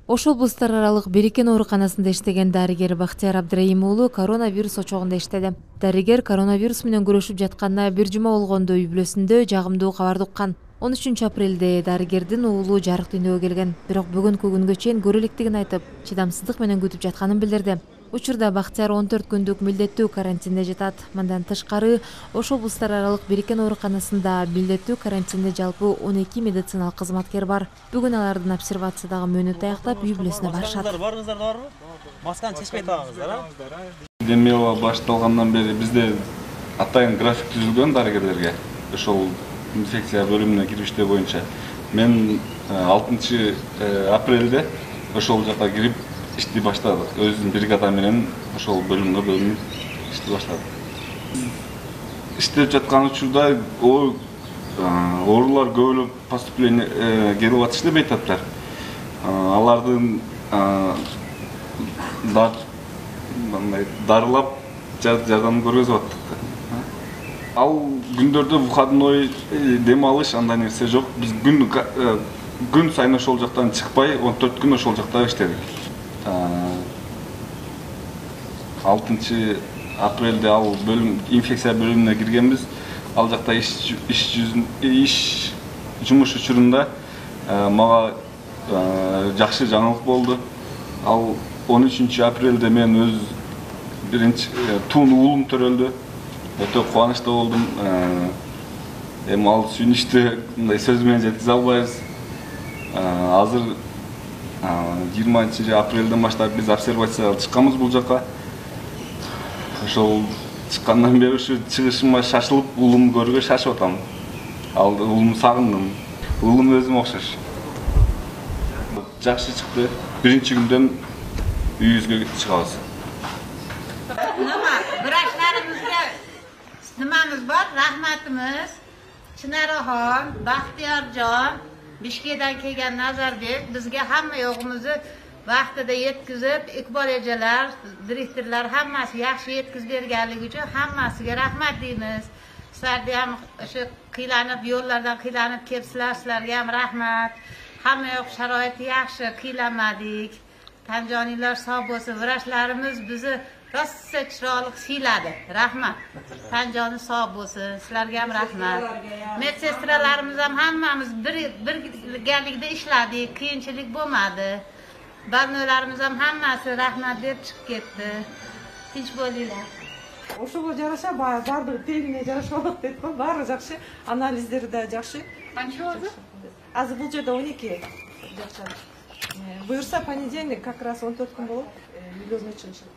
Ош облустар аралык Берекен ооруканасында иштеген дарыгер Бактияр Абдраимуулу коронавирус очогунда иштеди. Дарыгер коронавирус менен күрөшүп жатканына бир жума болгондо үй бүлөсүндө жагымдуу кабарды уккан. 13 апрелде дарыгердин уулу жарык дүйнөгө келген. Бирок бүгүнкү күнгө чейин көрө электигин айтып, чыдамсыздык менен күтүп жатканын билдирди. Учурда Бактияр 14 күндүк милдеттүү карантинде жатат. Мындан тышкары Ош облустар аралык Берекен ооруканасында милдеттүү карантинде жалпы 12 медициналык кызматкер бар. Бүгүн алардын обсервациядагы мөөнөтү аяктап үй бүлөсүнө барышат. Барыңыздар барбы? Масканы чечпей тураңыздар, а? Эпидемия башталгандан бери бизде атайын график түзүлгөн дарыгерлерге. Ошол инфекция бөлүмүнө кириште боюнча. Мен 6 апрелде ошол жака кирип ишти баштадык. Өзүнүн бригада менен ошол бөлүмгө бөлүнүп ишти баштадык. Иштеп жаткан учурда оорулар көбөлөп поступление келип атышты бейтаптар. Алардын дарылап жардам көргөзүп аттык. Ал күндөрдө выходной дем алыш андай нерсе жок. Биз күн сайын ошол жактан чыкпай 14 күн ошол жакта иштедик. 6 апрелде ал инфекция бөлүмүнө киргенбиз. Ал жакта иш жумуш учурунда мага жакшы жаңылык болду. Ал 13 апрелде мен өз биринчи тун уулум төрөлдү. Өтө кубанычтуу болдум. Эми ал сүйүнүчтү мындай сөз менен жеткизе албайбыз. Азыр 20 апрелден баштап биз обсервацияга чыкканбыз бул жака. Ошол чыккандан бери ушу чыгышыма шашылып, уулум көрүүгө шашып атам. Ал уулумду сагындым. Уулум өзүмө окшош. Жакшы чыкты. Биринчи күндөн үйүбүзгө чыгабыз. Врачlarımızga nimamiz bor? Rahmatimiz. Chinoraxon, Baxtiyorjon, Bishkekdan kelgan Nazarbek bizga hamma yo'g'imizni vaqtida yetkazib, Iqbol ejalar, direktorlar hammasi yaxshi yetkazib berganligi uchun hammasiga rahmat deymiz. Sizlarga ham shu qiylanib yo'llardan qiylanib kelibsizlar, sizlarga ham rahmat. Hamma yoq sharoiti yaxshi, qiylanmadik. Tanjoninglar sog' bo'lsin. Vrachlarimiz bizni rosa chiroyli siyladi. Rahmat. Tanjoni sog' bo'lsin. Sizlarga ham rahmat. Medsestralarimiz ham hammamiz birgalikda ishladik. Qiyinchilik bo'lmadi. Barnolarimiz ham hammasi rahmat deb chiqib ketdi. Tinch bo'linglar. Ошого жараша баардыгы тегине жарашып алат дейт го. Баары жакшы, анализдери да жакшы. Qancha oldu? Азыр бул жерде 12 жакшы. Буюрса понедельник как раз 14 күн болот. Үйлөрүнө чыгышат.